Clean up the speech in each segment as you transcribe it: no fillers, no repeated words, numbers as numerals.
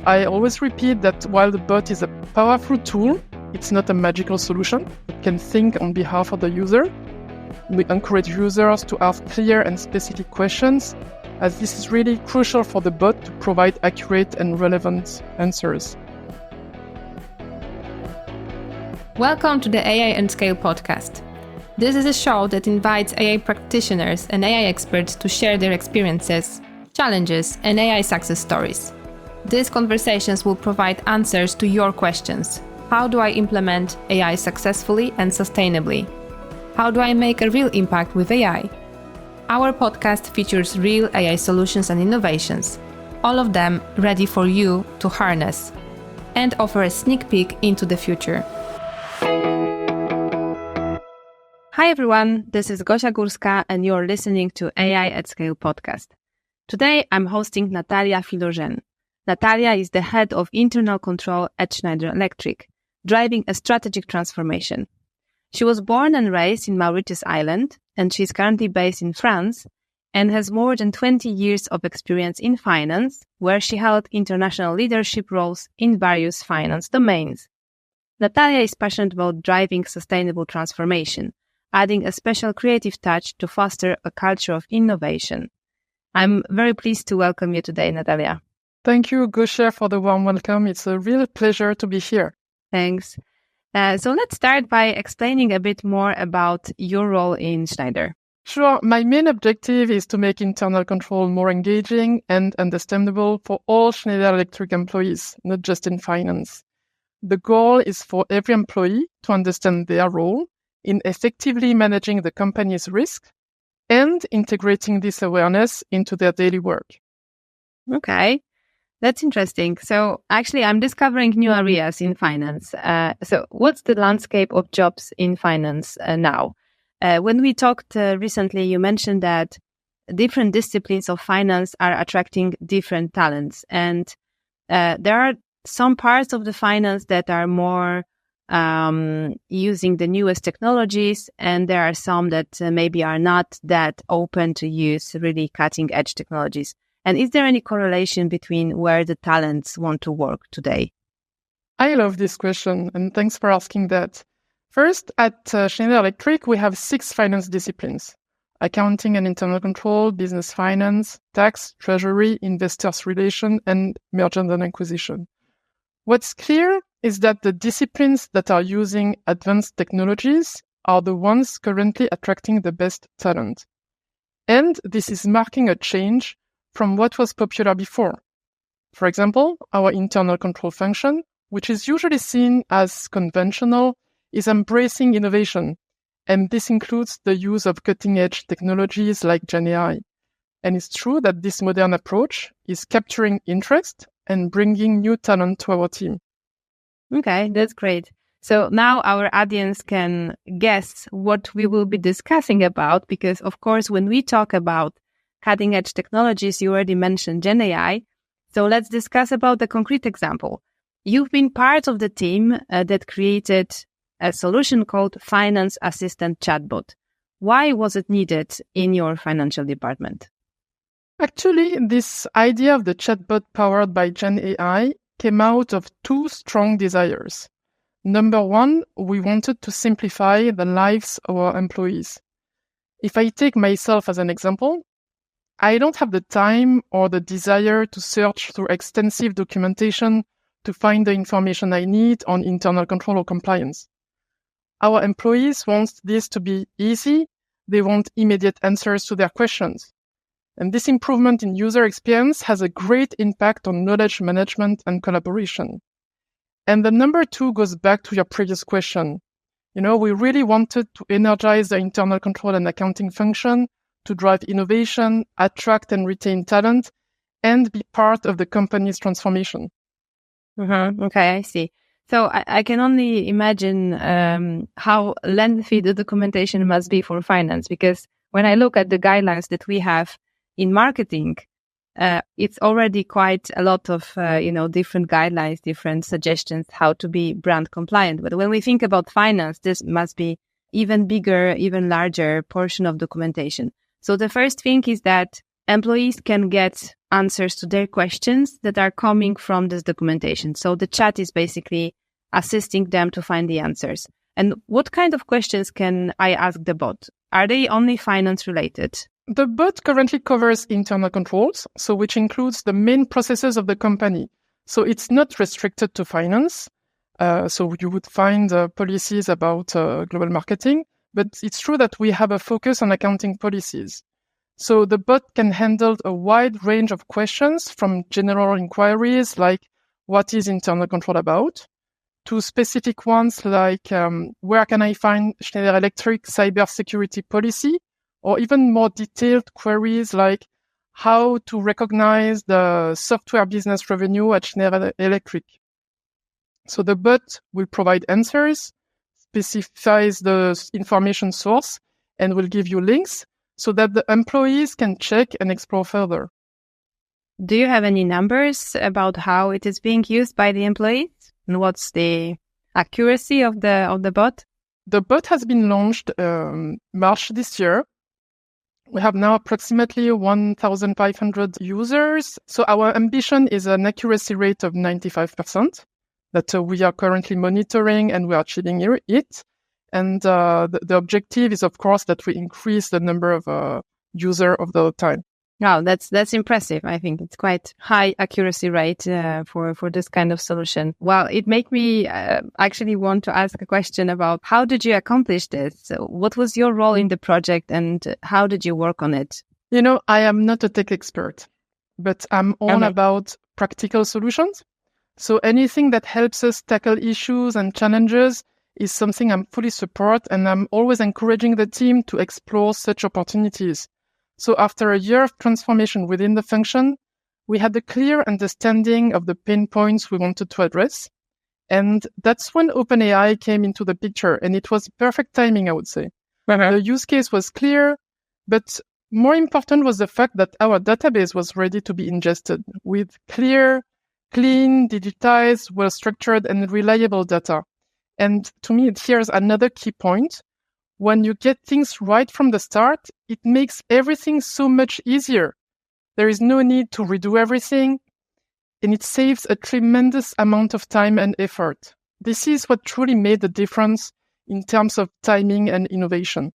I always repeat that while the bot is a powerful tool, it's not a magical solution. It can think on behalf of the user. We encourage users to ask clear and specific questions, as this is really crucial for the bot to provide accurate and relevant answers. Welcome to the AI and Scale podcast. This is a show that invites AI practitioners and AI experts to share their experiences, challenges, and AI success stories. These conversations will provide answers to your questions. How do I implement AI successfully and sustainably? How do I make a real impact with AI? Our podcast features real AI solutions and innovations, all of them ready for you to harness, and offer a sneak peek into the future. Hi everyone, this is Gosia Górska and you're listening to AI at Scale podcast. Today I'm hosting Natalya Philogene. Natalya is the head of internal control at Schneider Electric, driving a strategic transformation. She was born and raised in Mauritius Island, and she's currently based in France and has more than 20 years of experience in finance, where she held international leadership roles in various finance domains. Natalya is passionate about driving sustainable transformation, adding a special creative touch to foster a culture of innovation. I'm very pleased to welcome you today, Natalya. Thank you, Gosia, for the warm welcome. It's a real pleasure to be here. Thanks. So let's start by explaining a bit more about your role in Schneider. Sure. My main objective is to make internal control more engaging and understandable for all Schneider Electric employees, not just in finance. The goal is for every employee to understand their role in effectively managing the company's risk and integrating this awareness into their daily work. Okay, that's interesting. So actually, I'm discovering new areas in finance. So what's the landscape of jobs in finance now? When we talked recently, you mentioned that different disciplines of finance are attracting different talents. And there are some parts of the finance that are more using the newest technologies, and there are some that maybe are not that open to use really cutting-edge technologies. And is there any correlation between where the talents want to work today? I love this question, and thanks for asking that. First, at Schneider Electric, we have 6 finance disciplines: accounting and internal control, business finance, tax, treasury, investors relation, and mergers and acquisition. What's clear is that the disciplines that are using advanced technologies are the ones currently attracting the best talent. And this is marking a change from what was popular before. For example, our internal control function, which is usually seen as conventional, is embracing innovation. And this includes the use of cutting-edge technologies like GenAI. And it's true that this modern approach is capturing interest and bringing new talent to our team. Okay, that's great. So now our audience can guess what we will be discussing about, because of course, when we talk about cutting edge technologies, you already mentioned GenAI. So let's discuss about the concrete example. You've been part of the team that created a solution called Finance Assistant Chatbot. Why was it needed in your financial department? Actually, this idea of the chatbot powered by GenAI came out of 2 strong desires. Number 1, we wanted to simplify the lives of our employees. If I take myself as an example, I don't have the time or the desire to search through extensive documentation to find the information I need on internal control or compliance. Our employees want this to be easy. They want immediate answers to their questions. And this improvement in user experience has a great impact on knowledge management and collaboration. And the number 2 goes back to your previous question. We really wanted to energize the internal control and accounting function to drive innovation, attract and retain talent, and be part of the company's transformation. Okay, I see. So I can only imagine how lengthy the documentation must be for finance, because when I look at the guidelines that we have in marketing, it's already quite a lot of, different guidelines, different suggestions how to be brand compliant. But when we think about finance, this must be even bigger, even larger portion of documentation. So the first thing is that employees can get answers to their questions that are coming from this documentation. So the chat is basically assisting them to find the answers. And what kind of questions can I ask the bot? Are they only finance related? The bot currently covers internal controls, so which includes the main processes of the company. So it's not restricted to finance. So you would find policies about global marketing, but it's true that we have a focus on accounting policies. So the bot can handle a wide range of questions, from general inquiries like what is internal control about, to specific ones like where can I find Schneider Electric cybersecurity policy, or even more detailed queries like how to recognize the software business revenue at Schneider Electric. So the bot will provide answers, specifies the information source, and will give you links so that the employees can check and explore further. Do you have any numbers about how it is being used by the employees? And what's the accuracy of the bot? The bot has been launched March this year. We have now approximately 1,500 users. So our ambition is an accuracy rate of 95% that we are currently monitoring, and we are achieving it. And the objective is, of course, that we increase the number of users over the time. Wow, that's impressive. I think it's quite high accuracy rate for this kind of solution. Well, it made me actually want to ask a question about how did you accomplish this? So what was your role in the project and how did you work on it? You know, I am not a tech expert, but I'm all about practical solutions. So anything that helps us tackle issues and challenges is something I'm fully support, and I'm always encouraging the team to explore such opportunities. So after a year of transformation within the function, we had a clear understanding of the pain points we wanted to address. And that's when OpenAI came into the picture, and it was perfect timing, I would say. The use case was clear, but more important was the fact that our database was ready to be ingested with clear, clean, digitized, well-structured, and reliable data. And to me, here's another key point. When you get things right from the start, it makes everything so much easier. There is no need to redo everything, and it saves a tremendous amount of time and effort. This is what truly made the difference in terms of timing and innovation.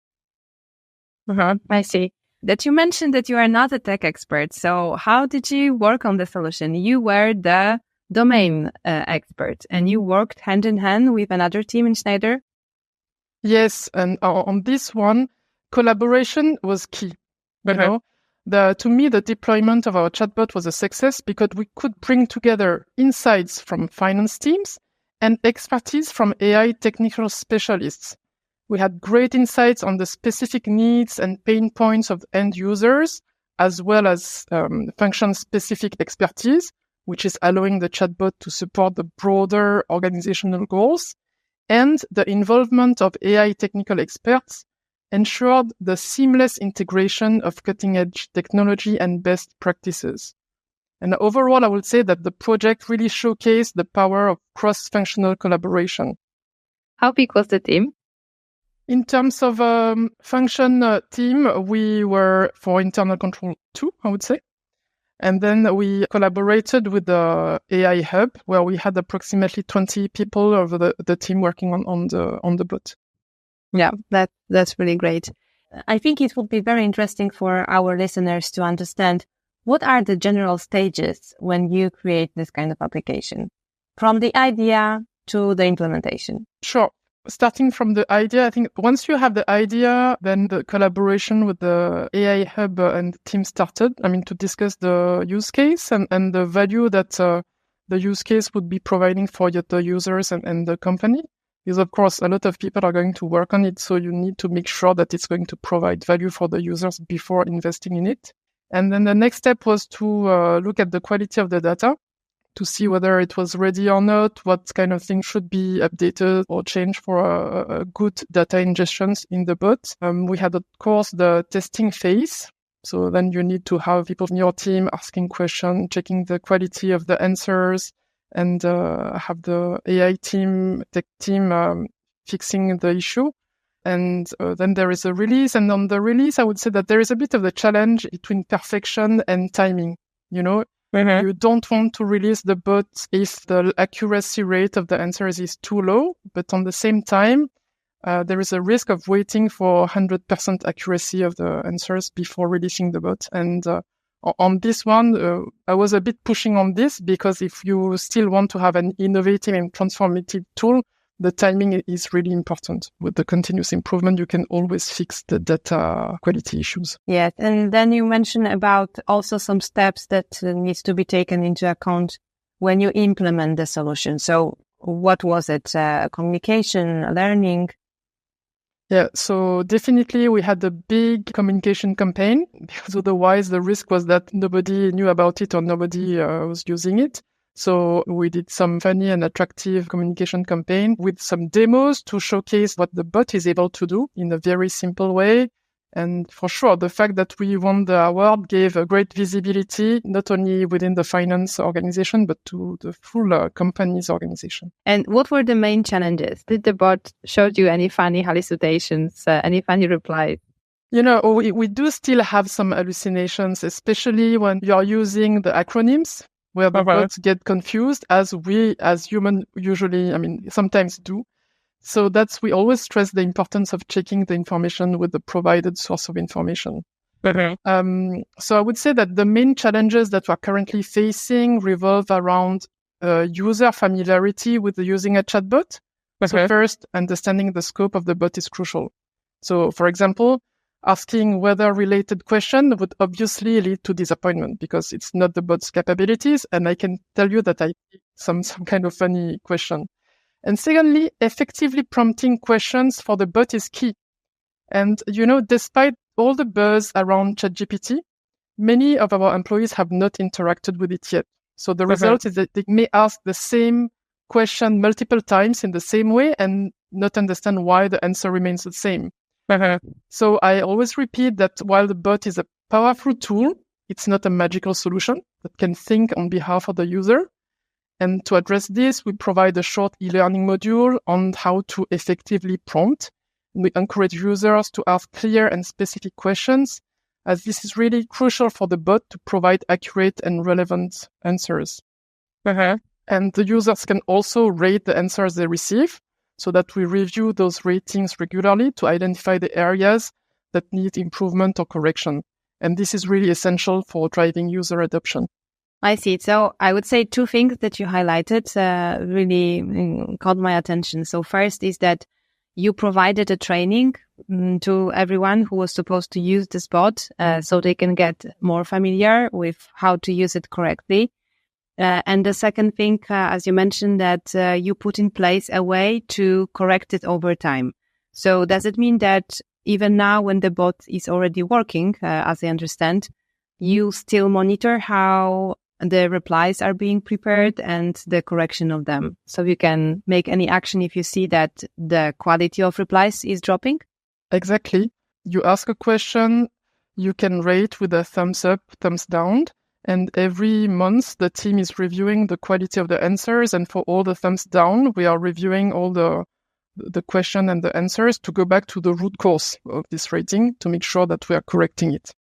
I see. That you mentioned that you are not a tech expert. So how did you work on the solution? You were the domain expert, and you worked hand in hand with another team in Schneider? Yes, and on this one, collaboration was key. You know, to me, the deployment of our chatbot was a success because we could bring together insights from finance teams and expertise from AI technical specialists. We had great insights on the specific needs and pain points of end users, as well as function-specific expertise, which is allowing the chatbot to support the broader organizational goals. And the involvement of AI technical experts ensured the seamless integration of cutting-edge technology and best practices. And overall, I would say that the project really showcased the power of cross-functional collaboration. How big was the team? In terms of function team, we were for internal control 2, I would say. And then we collaborated with the AI hub, where we had approximately 20 people of the team working on the bot. Yeah, that's really great. I think it would be very interesting for our listeners to understand what are the general stages when you create this kind of application, from the idea to the implementation. Sure. Starting from the idea, I think once you have the idea, then the collaboration with the AI hub and the team started, to discuss the use case and the value that the use case would be providing for the users and the company. Because, of course, a lot of people are going to work on it, so you need to make sure that it's going to provide value for the users before investing in it. And then the next step was to look at the quality of the data, to see whether it was ready or not, what kind of things should be updated or changed for a good data ingestions in the bot. We had, of course, the testing phase. So then you need to have people in your team asking questions, checking the quality of the answers, and have the AI team, tech team fixing the issue. And then there is a release. And on the release, I would say that there is a bit of the challenge between perfection and timing. You don't want to release the bot if the accuracy rate of the answers is too low, but on the same time, there is a risk of waiting for 100% accuracy of the answers before releasing the bot. And on this one, I was a bit pushing on this because if you still want to have an innovative and transformative tool, the timing is really important. With the continuous improvement, you can always fix the data quality issues. Yes. And then you mentioned about also some steps that needs to be taken into account when you implement the solution. So what was it? Communication, learning? Yeah, so definitely we had a big communication campaign because otherwise the risk was that nobody knew about it or nobody was using it. So we did some funny and attractive communication campaign with some demos to showcase what the bot is able to do in a very simple way. And for sure, the fact that we won the award gave a great visibility, not only within the finance organization, but to the full company's organization. And what were the main challenges? Did the bot show you any funny hallucinations, any funny replies? We do still have some hallucinations, especially when you are using the acronyms, where the bots get confused, as we, as humans, usually, sometimes do. So we always stress the importance of checking the information with the provided source of information. So I would say that the main challenges that we're currently facing revolve around user familiarity with using a chatbot. So first, understanding the scope of the bot is crucial. So, for example, asking weather-related question would obviously lead to disappointment because it's not the bot's capabilities. And I can tell you that I did some kind of funny question. And secondly, effectively prompting questions for the bot is key. And, despite all the buzz around ChatGPT, many of our employees have not interacted with it yet. So the result is that they may ask the same question multiple times in the same way and not understand why the answer remains the same. So I always repeat that while the bot is a powerful tool, it's not a magical solution that can think on behalf of the user. And to address this, we provide a short e-learning module on how to effectively prompt. We encourage users to ask clear and specific questions, as this is really crucial for the bot to provide accurate and relevant answers. And the users can also rate the answers they receive, so that we review those ratings regularly to identify the areas that need improvement or correction. And this is really essential for driving user adoption. I see. So I would say two things that you highlighted really caught my attention. So first is that you provided a training to everyone who was supposed to use this bot so they can get more familiar with how to use it correctly. And the second thing, as you mentioned, that you put in place a way to correct it over time. So does it mean that even now when the bot is already working, as I understand, you still monitor how the replies are being prepared and the correction of them? So you can make any action if you see that the quality of replies is dropping? Exactly. You ask a question, you can rate with a thumbs up, thumbs down. And every month, the team is reviewing the quality of the answers. And for all the thumbs down, we are reviewing all the question and the answers to go back to the root cause of this rating to make sure that we are correcting it.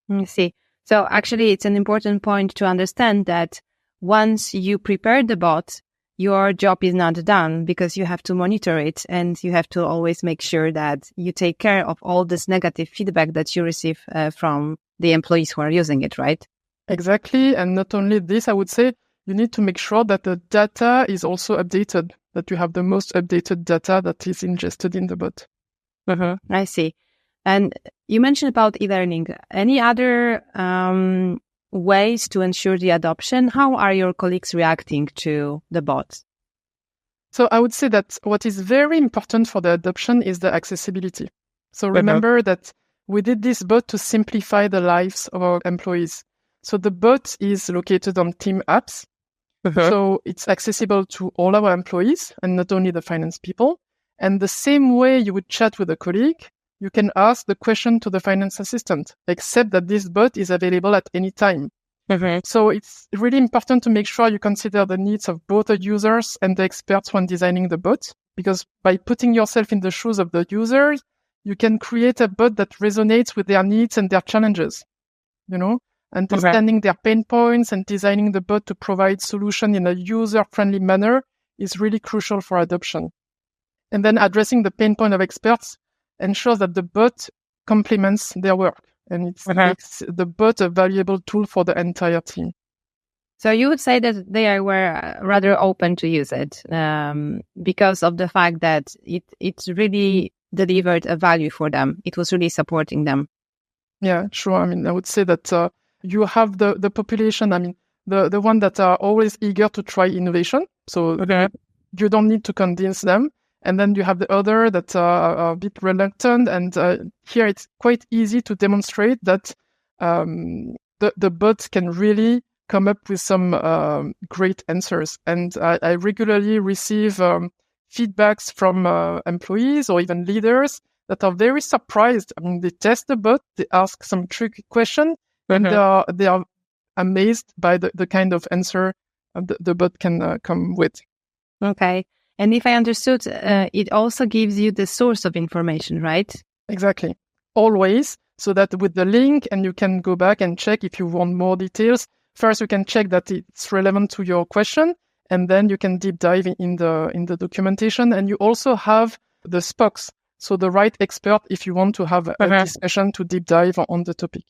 I see. So actually, it's an important point to understand that once you prepare the bot, your job is not done because you have to monitor it and you have to always make sure that you take care of all this negative feedback that you receive from the employees who are using it, right? Exactly. And not only this, I would say you need to make sure that the data is also updated, that you have the most updated data that is ingested in the bot. I see. And you mentioned about e-learning. Any other ways to ensure the adoption? How are your colleagues reacting to the bot? So I would say that what is very important for the adoption is the accessibility. So remember that we did this bot to simplify the lives of our employees. So the bot is located on team apps. So it's accessible to all our employees and not only the finance people. And the same way you would chat with a colleague, you can ask the question to the finance assistant, except that this bot is available at any time. So it's really important to make sure you consider the needs of both the users and the experts when designing the bot, because by putting yourself in the shoes of the users, you can create a bot that resonates with their needs and their challenges, Understanding their pain points and designing the bot to provide solution in a user-friendly manner is really crucial for adoption. And then addressing the pain point of experts ensures that the bot complements their work, and it makes the bot a valuable tool for the entire team. So you would say that they were rather open to use it because of the fact that it's really delivered a value for them. It was really supporting them. Yeah, sure. I mean, I would say that you have the population, I mean, the one that are always eager to try innovation. So you don't need to convince them. And then you have the other that are a bit reluctant. And here it's quite easy to demonstrate that the bot can really come up with some great answers. And I regularly receive feedbacks from employees or even leaders that are very surprised. I mean, they test the bot, they ask some tricky question, and they are amazed by the kind of answer the bot can come with. Okay. And if I understood, it also gives you the source of information, right? Exactly. Always. So that with the link, and you can go back and check if you want more details. First, you can check that it's relevant to your question, and then you can deep dive in the documentation. And you also have the spokes, so the right expert if you want to have a discussion to deep dive on the topic.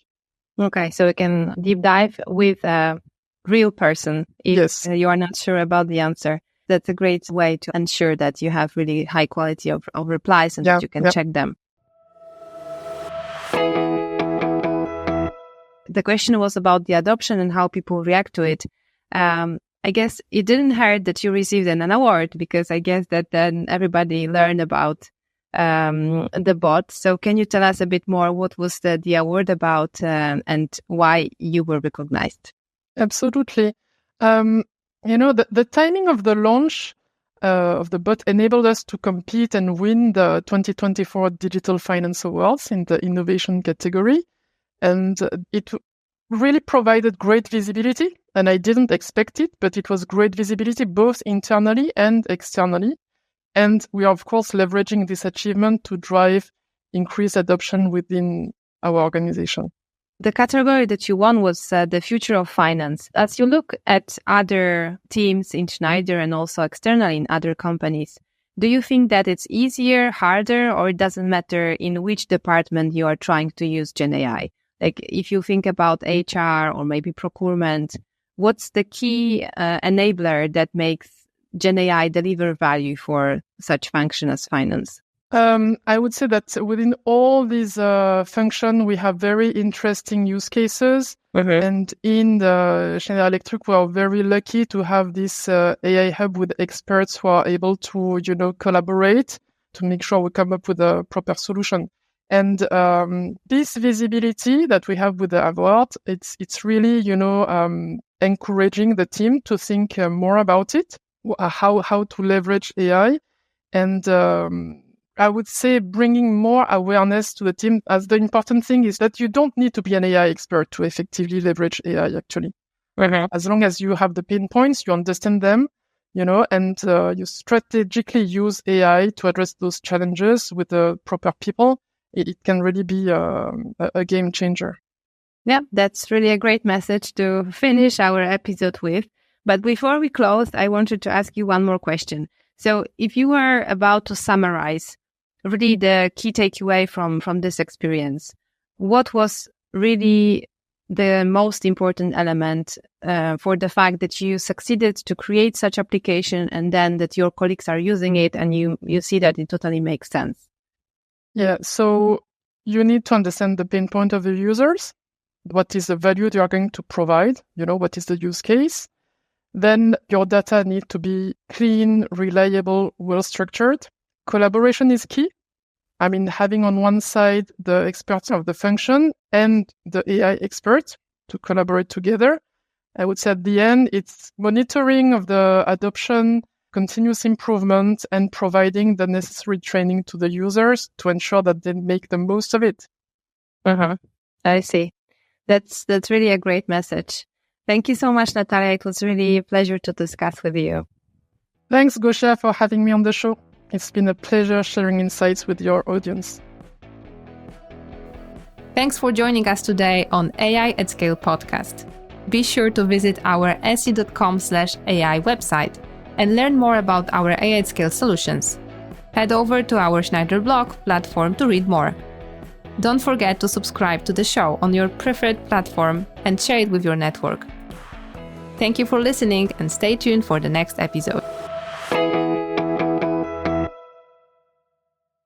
Okay, so you can deep dive with a real person if you are not sure about the answer. That's a great way to ensure that you have really high quality of replies and that you can check them. The question was about the adoption and how people react to it. I guess it didn't hurt that you received an award, because I guess that then everybody learned about the bot. So can you tell us a bit more what was the award about and why you were recognized? Absolutely. The timing of the launch of the bot enabled us to compete and win the 2024 Digital Finance Awards in the innovation category. And it really provided great visibility. And I didn't expect it, but it was great visibility both internally and externally. And we are, of course, leveraging this achievement to drive increased adoption within our organization. The category that you won was the future of finance. As you look at other teams in Schneider and also externally in other companies, do you think that it's easier, harder, or it doesn't matter in which department you are trying to use GenAI? Like if you think about HR or maybe procurement, what's the key enabler that makes GenAI deliver value for such function as finance? I would say that within all these functions, we have very interesting use cases. And in the Schneider Electric, we are very lucky to have this AI hub with experts who are able to, collaborate to make sure we come up with a proper solution. And this visibility that we have with the award, it's really, encouraging the team to think more about it, how to leverage AI. And I would say bringing more awareness to the team, as the important thing is that you don't need to be an AI expert to effectively leverage AI, actually. As long as you have the pain points, you understand them, and you strategically use AI to address those challenges with the proper people, it can really be a game changer. Yeah, that's really a great message to finish our episode with. But before we close, I wanted to ask you one more question. So if you were about to summarize really the key takeaway from this experience, what was really the most important element for the fact that you succeeded to create such application and then that your colleagues are using it and you see that it totally makes sense? Yeah, so you need to understand the pain point of the users. What is the value you are going to provide? What is the use case? Then your data need to be clean, reliable, well-structured. Collaboration is key. I mean, having on one side the experts of the function and the AI expert to collaborate together. I would say at the end, it's monitoring of the adoption, continuous improvement, and providing the necessary training to the users to ensure that they make the most of it. I see. That's really a great message. Thank you so much, Natalya. It was really a pleasure to discuss with you. Thanks, Gosha, for having me on the show. It's been a pleasure sharing insights with your audience. Thanks for joining us today on AI at Scale podcast. Be sure to visit our se.com/AI website and learn more about our AI at Scale solutions. Head over to our Schneider blog platform to read more. Don't forget to subscribe to the show on your preferred platform and share it with your network. Thank you for listening and stay tuned for the next episode.